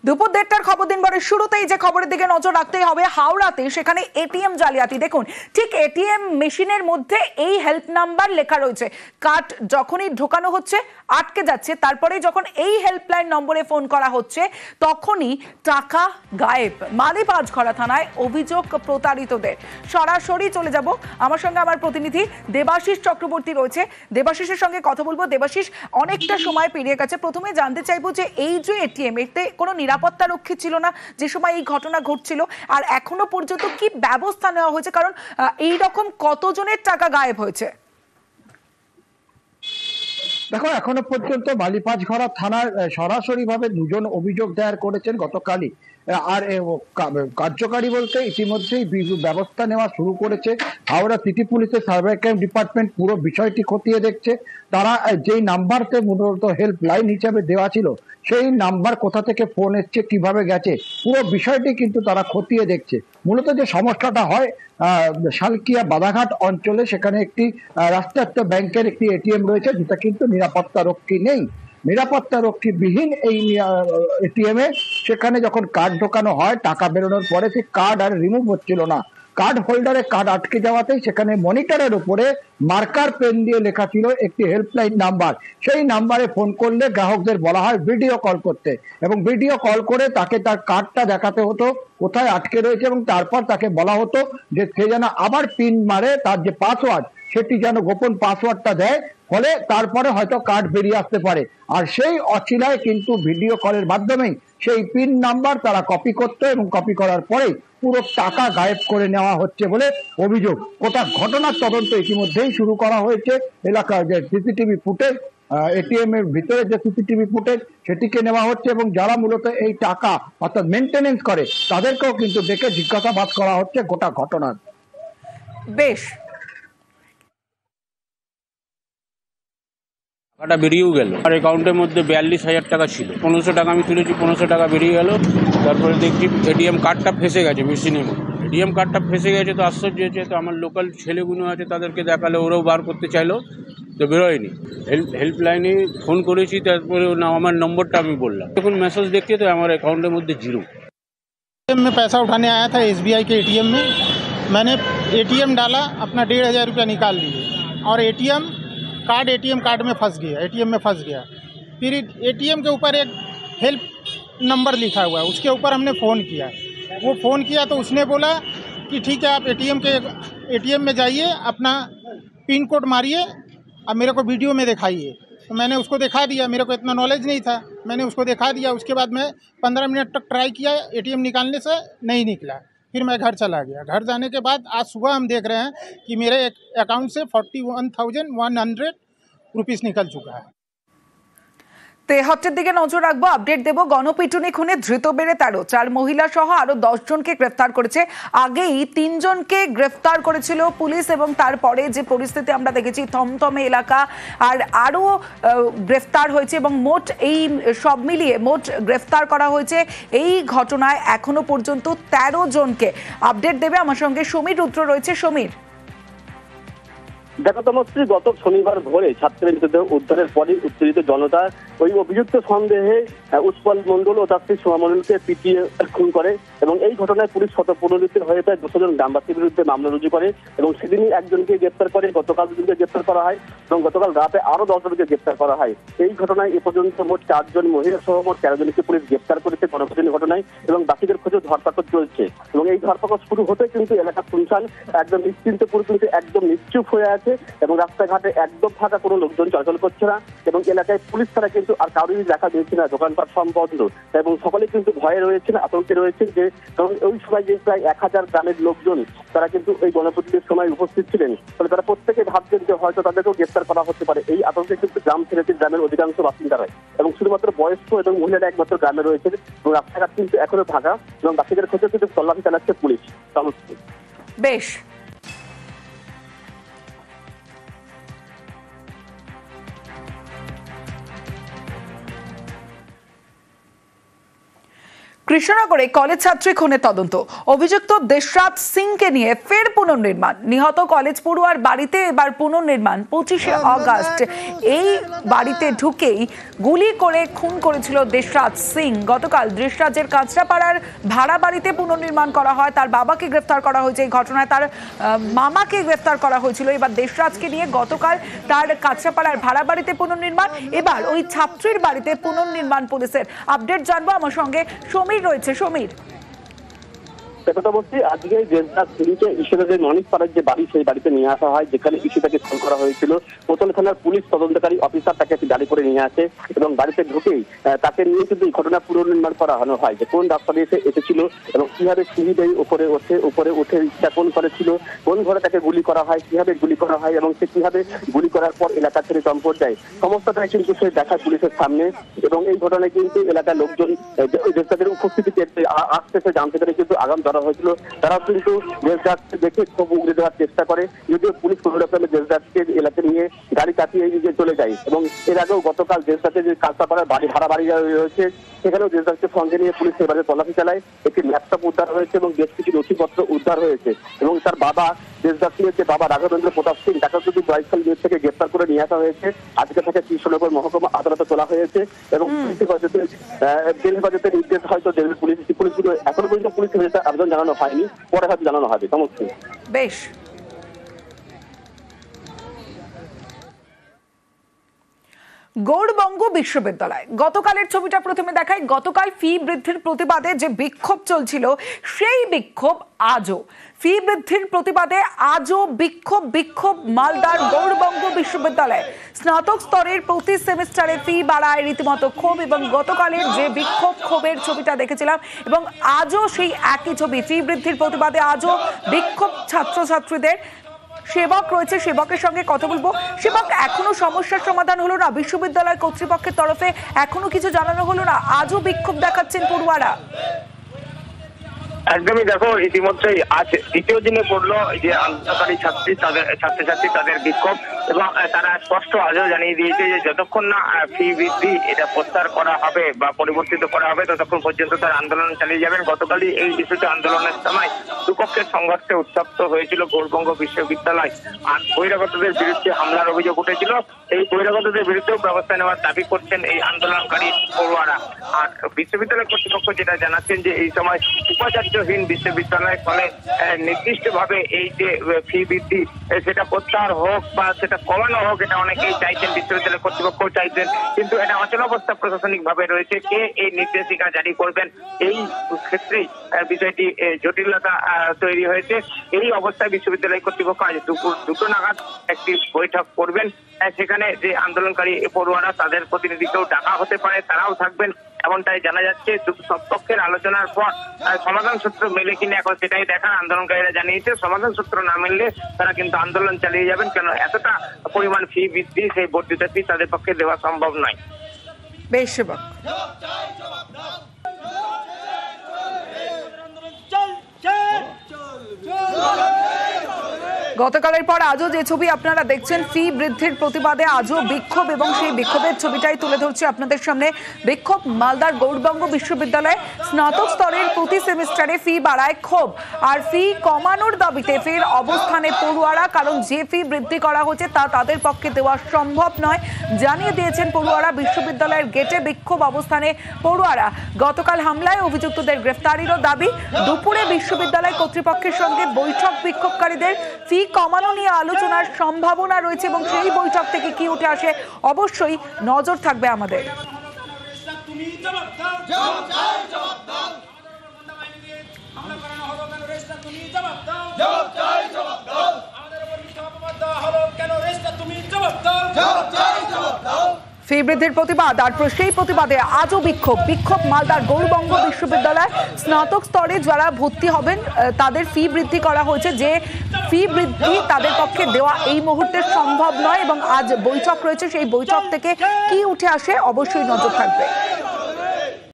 দুপুর 1:30টার খবর দিনভরের শুরুতেই যে খবরের দিকে নজর রাখতেই হবে হাওড়াতে, সেখানে এটিএম জালিয়াতি। দেখুন, ঠিক এটিএম মেশিনের মধ্যে এই হেল্প নাম্বার লেখা রয়েছে, কার্ড যখনই ঢোকানো হচ্ছে আটকে যাচ্ছে, তারপরে যখন এই হেল্পলাইন নম্বরে ফোন করা হচ্ছে তখনই টাকা গায়েব। মালিবাজঘরা থানায় অভিযোগ প্রতারিতদের। সরাসরি চলে যাব, আমার সঙ্গে আমার প্রতিনিধি দেবাশিস চক্রবর্তী রয়েছে, দেবাশিসের সঙ্গে কথা বলবো। দেবাশিস, অনেকটা সময় পেরিয়ে গেছে, প্রথমে জানতে চাইবো যে এই যে এটিএম, এতে কোনো নিরাপত্তা রক্ষী ছিল না যে সময় এই ঘটনা ঘটছিল, আর এখনো পর্যন্ত কি ব্যবস্থা নেওয়া হয়েছে? কারণ এই রকম কতজনের টাকা গায়েব হয়েছে? দেখো, এখনো পর্যন্ত মালিবাজঘরা থানার সরাসরি ভাবে 2জন অভিযোগ দায়ের করেছেন গতকালই। আর কার্যকারী বলতে ইতিমধ্যেই ব্যবস্থা নেওয়া শুরু করেছে হাওড়া সিটি পুলিশের সাইবার ক্রাইম ডিপার্টমেন্ট। পুরো বিষয়টি খতিয়ে দেখছে। তারা যেই নাম্বারতে মূলত হেল্পলাইন হিসাবে দেওয়া ছিল, সেই নাম্বার কোথা থেকে ফোন এসছে, কিভাবে গেছে, পুরো বিষয়টি কিন্তু তারা খতিয়ে দেখছে। মূলত যে সমস্যাটা হয় শালকিয়া বাদাঘাট অঞ্চলে, সেখানে একটি রাষ্ট্রায়ত্ত ব্যাংকের একটি এটিএম রয়েছে, যেটা কিন্তু নিরাপত্তা রক্ষী নেই। নিরাপত্তা রক্ষী বিহীন এই এটিএম এ সেখানে যখন কার্ড ঢোকানো হয়, টাকা বেরোনোর পরে সেই কার্ড আর রিমুভ হচ্ছিল না। কার্ড হোল্ডারে কার্ড আটকে যাওয়াতেই সেখানে মনিটরের উপরে মার্কার পেন দিয়ে লেখা ছিল একটি হেল্পলাইন নাম্বার। সেই নাম্বারে ফোন করলে গ্রাহকদের বলা হয় ভিডিও কল করতে, এবং ভিডিও কল করে তাকে তার কার্ডটা দেখাতে হতো কোথায় আটকে রয়েছে, এবং তারপর তাকে বলা হতো যে সে যেন আবার পিন মারে, তার যে পাসওয়ার্ড সেটি যেন গোপন পাসওয়ার্ডটা দেয়, ফলে তারপরে হয়তো কার্ড বেরিয়ে আসতে পারে। আর সেই অচিলায় কিন্তু ভিডিও কলের মাধ্যমেই সেই পিন নাম্বার তারা কপি করতো, এবং কপি করার পরেই পুরো টাকা গায়েব করে নেওয়া হচ্ছে বলে অভিযোগ। গোটা ঘটনার তদন্ত ইতিমধ্যেই শুরু করা হয়েছে। এলাকার যে সিসিটিভি ফুটেজ, এটিএম এর ভিতরে যে সিসিটিভি ফুটেজ, সেটিকে নেওয়া হচ্ছে, এবং যারা মূলত এই টাকা অর্থাৎ মেনটেনেন্স করে তাদেরকেও কিন্তু ডেকে জিজ্ঞাসাবাদ করা হচ্ছে গোটা ঘটনার। বেশ, টাকাটা বেরিয়েও গেল। আর অ্যাকাউন্টের মধ্যে 42,000 টাকা ছিল। 1500 টাকা আমি তুলেছি, 1500 টাকা বেরিয়ে গেল। তারপরে দেখছি এটিএম কার্ডটা ফেসে গেছে মেশিনের মধ্যে। এটিএম কার্ডটা ফেসে গেছে তো আশ্চর্য হয়েছে। তো আমার লোকাল ছেলেগুলো আছে, তাদেরকে দেখালে ওরাও বার করতে চাইলো, তো বেরোয়নি। হেল্পলাইনে ফোন করেছি, তারপরে আমার নম্বরটা আমি বললাম। যখন মেসেজ দেখতে তো আমার অ্যাকাউন্টের মধ্যে জিরো। एटीएम में पैसा उठाने आया था एसबीआई के एटीएम में। मैंने एटीएम डाला, अपना 1,500 रुपया निकाल लिए, और एटीएम कार्ड में फंस गया, एटीएम में फंस गया। फिर एटीएम के ऊपर एक हेल्प नंबर लिखा हुआ है, उसके ऊपर हमने फ़ोन किया। वो फ़ोन किया तो उसने बोला कि ठीक है, आप एटीएम में जाइए, अपना पिन कोड मारिए, अब मेरे को वीडियो में दिखाइए। तो मैंने उसको दिखा दिया, मेरे को इतना नॉलेज नहीं था, मैंने उसको दिखा दिया। उसके बाद मैं 15 मिनट तक ट्राई किया, एटीएम निकालने से नहीं निकला। फिर मैं घर चला गया। घर जाने के बाद आज सुबह हम देख रहे हैं कि मेरे अकाउंट से 41,100 रुपीस निकल चुका है। তেহট্টের দিকে নজর রাখবো, আপডেট দেবো। গণপিটুনি খুনে ধৃত বেড়ে 13, 4 মহিলা সহ আরো 10 জনকে গ্রেফতার করেছে। আগেই 3 জনকে গ্রেফতার করেছিল পুলিশ, এবং তারপরে যে পরিস্থিতি আমরা দেখেছি, থমথমে এলাকা, আর আরো গ্রেফতার হয়েছে, এবং মোট এই সব মিলিয়ে মোট গ্রেফতার করা হয়েছে এই ঘটনায় এখনো পর্যন্ত 13 জনকে। আপডেট দেবে আমার সঙ্গে সমীর রুদ্র রয়েছে। সমীর, দেখো তমশ্রী, গত শনিবার ভোরে ছাত্রের মৃতদেহ উদ্ধারের পরই উত্তেজিত জনতা ওই অভিযুক্ত সন্দেহে উৎপল মণ্ডল ও তার স্ত্রী সোমা মণ্ডলকে পিটিয়ে খুন করে, এবং এই ঘটনায় পুলিশ স্বতঃপ্রণোদিত হয়ে প্রায় 200 জন গ্রামবাসীর বিরুদ্ধে মামলা রুজু করে, এবং সেদিনই একজনকে গ্রেপ্তার করে, গতকাল দুজনকে গ্রেপ্তার করা হয়, এবং গতকাল রাতে আরো 10 জনকে গ্রেপ্তার করা হয়। এই ঘটনায় এ পর্যন্ত মোট 4 জন মহিলা সহ মোট 13 জনকে পুলিশ গ্রেপ্তার করেছে গণপিটুনি ঘটনায়, এবং বাকিদের খোঁজে ধরপাকড় চলছে। এবং এই ধরপাকড় শুরু হতে কিন্তু এলাকা শুনশান, একদম নিশ্চিন্ত পরিস্থিতি, একদম নিশ্চুপ হয়ে আছে, এবং রাস্তাঘাটে একদম ফাঁকা, কোনো লোকজন চলাচল করছে না, এবং এলাকায় পুলিশ ছাড়া কিন্তু আর কারোরই দেখা দিয়েছে না। দোকানপাট সব বন্ধ, এবং সকলে কিন্তু ভয়ে রয়েছেন, আতঙ্কে রয়েছেন, যে কারণ ওই সময় যে প্রায় 1000 গ্রামের লোকজন তারা কিন্তু এই গণপিটুনির সময় উপস্থিত ছিলেন, ফলে তারা প্রত্যেকে ভাবছেন যে হয়তো তাদেরকেও গ্রেপ্তার করা হতে পারে। এই আতঙ্কে কিন্তু গ্রাম ছেড়েছে গ্রামের অধিকাংশ বাসিন্দারাই, এবং শুধুমাত্র বয়স্ক এবং মহিলারা একমাত্র গ্রামে রয়েছেন, এবং রাস্তাঘাট কিন্তু এখনো ফাঁকা, এবং বাকিদের খোঁজে কিন্তু তল্লাশি চালাচ্ছে পুলিশ। বেশ, কৃষ্ণনগরে কলেজ ছাত্রী খুনের তদন্ত, অভিযুক্ত দেশরাজ সিংকে নিয়ে ফের পুনর্নির্মাণ। নিহত কলেজ পড়ুয়ার বাড়িতে এবার পুনর্নির্মাণ। 25শে আগস্ট এই বাড়িতে ঢুকেই গুলি করে খুন করেছিল দেশরাজ সিং। গতকাল দেশরাজের কাঁচরাপাড়ার ভাড়া বাড়িতে পুনর্নির্মাণ করা হয়। তার বাবাকে গ্রেফতার করা হয়েছে এই ঘটনায়, তার মামাকে গ্রেফতার করা হয়েছিল। এবার দেশরাজকে নিয়ে গতকাল তার কাঁচরাপাড়ার ভাড়া বাড়িতে পুনর্নির্মাণ, এবার ওই ছাত্রীর বাড়িতে পুনর্নির্মাণ পুলিশের। আপডেট জানবো, আমার সঙ্গে সমীর রয়েছে। সমীর, আজকে ইশিতাকে মানিকপাড়ার যে বাড়ি, সেই বাড়িতে নিয়ে আসা হয়, যেখানে ইশিতাকে খুন করা হয়েছিল। কোতোয়ালি থানার পুলিশ তদন্তকারী অফিসার তাকে একটি গাড়ি করে নিয়ে আসে এবং বাড়িতে ঢুকেই তাকে নিয়ে কিন্তু এই ঘটনা পুনর্নির্মাণ করানো হয়, যে কোন রাস্তা দিয়ে এসেছিল এবং কিভাবে সিঁড়ি বেয়ে উপরে উঠে ইচ্ছা কোন ঘরে ছিল, কোন ঘরে তাকে গুলি করা হয়, কিভাবে গুলি করা হয় এবং সে কিভাবে গুলি করার পর এলাকা ছেড়ে চম্পট দেয়, সমস্তটাই কিন্তু সে দেখায় পুলিশের সামনে। এবং এই ঘটনায় কিন্তু এলাকার লোকজন তাদের উপস্থিতিতে আসতেছে জানতে পেরে কিন্তু আগাম ধরা হয়েছিল। তারা কিন্তু দেশরাজকে দেখে খুব উগড়ে দেওয়ার চেষ্টা করে, যদিও পুলিশ কোনো রকমে দেশরাজকে এলাকা নিয়ে গাড়ি কাটিয়ে নিয়ে চলে যায়। এবং এর আগেও গতকাল দেশরাজের যে কাঁচরাপাড়ার ভাড়া বাড়ি রয়েছে, সেখানেও দেশরাজকে সঙ্গে নিয়ে পুলিশ এবারে তল্লাশি চালায়। একটি ল্যাপটপ উদ্ধার হয়েছে এবং বেশ কিছু নথিপত্র উদ্ধার হয়েছে। এবং তার বাবা দেশরাজ সিংয়ের যে বাবা রাঘবেন্দ্র প্রতাপ সিং, তাকে কিন্তু বয়সকাল জেল থেকে গ্রেফতার করে নিয়ে আসা হয়েছে। আজকে থেকে কৃষ্ণনগর মহকুমা আদালতে তোলা হয়েছে এবং জেল হেফাজতের নির্দেশ হয়তো দেবে পুলিশগুলো। এখনো পর্যন্ত পুলিশ হেফাজতে আবেদন জানানো হয়নি, পরে হয়তো জানানো হবে। সমস্ত বেশ। গৌড়বঙ্গ বিশ্ববিদ্যালয় গতকালের ছবিটা প্রথমে দেখায়। গতকাল ফি বৃদ্ধির প্রতিবাদে যে বিক্ষোভ চলছিল, সেই বিক্ষোভ আজও ফি বৃদ্ধির প্রতিবাদে আজও বিক্ষোভ মালদার গৌড়বঙ্গ বিশ্ববিদ্যালয়ে। স্নাতক স্তরের প্রতি সেমিস্টারে ফি বাড়ায় রীতিমতো ক্ষোভ, এবং গতকালের যে ক্ষোভের ছবিটা দেখেছিলাম এবং আজও সেই একই ছবি। ফি বৃদ্ধির প্রতিবাদে আজও বিক্ষোভ ছাত্রছাত্রীদের। সেবক রয়েছে, সেবকের সঙ্গে কথা বলবো। সেবক, এখনো সমস্যার সমাধান হলো না? বিশ্ববিদ্যালয় কর্তৃপক্ষের তরফে এখনো কিছু জানানো হলো না? আজও বিক্ষোভ দেখাচ্ছেন পড়ুয়ারা। একদমই, দেখো ইতিমধ্যেই আজ দ্বিতীয় দিনে পড়লো যে আন্দোলনকারী ছাত্রছাত্রী তাদের বিক্ষোভ, এবং তারা স্পষ্ট আজও জানিয়ে দিয়েছে যে যতক্ষণ না ফি বৃদ্ধি এটা প্রত্যাহার করা হবে বা পরিবর্তিত করা হবে, ততক্ষণ পর্যন্ত তারা আন্দোলন চালিয়ে যাবেন। গতকালই এই ইস্যুতে আন্দোলনের সময় দুপক্ষের সংঘর্ষে উত্তপ্ত হয়েছিল গৌড়বঙ্গ বিশ্ববিদ্যালয়। আর বহিরাগতদের বিরুদ্ধে হামলার অভিযোগ উঠেছিল। এই বহিরাগতদের বিরুদ্ধেও ব্যবস্থা নেওয়ার দাবি করছেন এই আন্দোলনকারী পড়ুয়ারা। আর বিশ্ববিদ্যালয় কর্তৃপক্ষ যেটা জানাচ্ছেন যে এই সময় উপাচার্যহীন বিশ্ববিদ্যালয়ের ফলে নির্দিষ্টভাবে এই যে ফি বৃদ্ধি সেটা প্রত্যাহার হোক বা সেটা কমানো হোক, এটা অনেকেই চাইছেন, বিশ্ববিদ্যালয় কর্তৃপক্ষ চাইছেন, কিন্তু এটা অচলাবস্থা প্রশাসনিক ভাবে রয়েছে। কে এই নির্দেশিকা জারি করবেন, এই ক্ষেত্রেই বিষয়টি জটিলতা তৈরি হয়েছে। এই অবস্থায় বিশ্ববিদ্যালয় কর্তৃপক্ষ আজ দুপুর 2টো নাগাদ একটি বৈঠক করবেন। সেখানে যে আন্দোলনকারী পড়ুয়ারা, তাদের প্রতিনিধিকেও ডাকা হতে পারে, তারাও থাকবেন এমনটাই জানা যাচ্ছে। সব পক্ষের আলোচনার পর সমাধান সূত্র মেলে কিনা এখন সেটাই দেখার আন্দোলনকারীরা জানিয়েছে। সমাধান সূত্র না মিললে তারা কিন্তু আন্দোলন চালিয়ে যাবেন, কেন এতটা পরিমাণ ফি বৃদ্ধি, সেই বর্ধিত ফি তাদের পক্ষে দেওয়া সম্ভব নয়। বেশ সেবক। গতকালের পর আজও যে ছবি আপনারা দেখছেন, ফি বৃদ্ধির প্রতিবাদে আজও বিক্ষোভ, এবং সেই বিক্ষোভের ছবিটাই তুলে ধরছি আপনাদের সামনে। বিক্ষোভ মালদার গৌড়বঙ্গ বিশ্ববিদ্যালয়ে। স্নাতক স্তরের প্রতি সেমিস্টারে ফি বাড়ায় ক্ষোভ, আর ফি কমানোর দাবিতে ফের অবস্থানে পড়ুয়ারা, কারণ যে ফি বৃদ্ধি করা হচ্ছে তা তাদের পক্ষে দেওয়া সম্ভব নয় জানিয়ে দিয়েছেন পড়ুয়ারা। বিশ্ববিদ্যালয়ের গেটে বিক্ষোভ অবস্থানে পড়ুয়ারা। গতকাল হামলায় অভিযুক্তদের গ্রেফতারিরও দাবি। দুপুরে বিশ্ববিদ্যালয় কর্তৃপক্ষের সঙ্গে বৈঠক বিক্ষোভকারীদের। ফি কমানো নিয়ে আলোচনার সম্ভাবনা রয়েছে, এবং সেই বৈঠক থেকে কি উঠে আসে অবশ্যই নজর থাকবে আমাদের। ফি বৃদ্ধির প্রতিবাদ, আর সেই প্রতিবাদে আজও বিক্ষোভ মালদার গৌড়বঙ্গ বিশ্ববিদ্যালয়। স্নাতক স্তরে যারা ভর্তি হবেন তাদের ফি বৃদ্ধি করা হয়েছে, যে ফি বৃদ্ধি তাদের পক্ষে দেওয়া এই মুহূর্তে সম্ভব নয়, এবং আজ বৈঠক রয়েছে। সেই বৈঠক থেকে কি উঠে আসে অবশ্যই নজর থাকবে।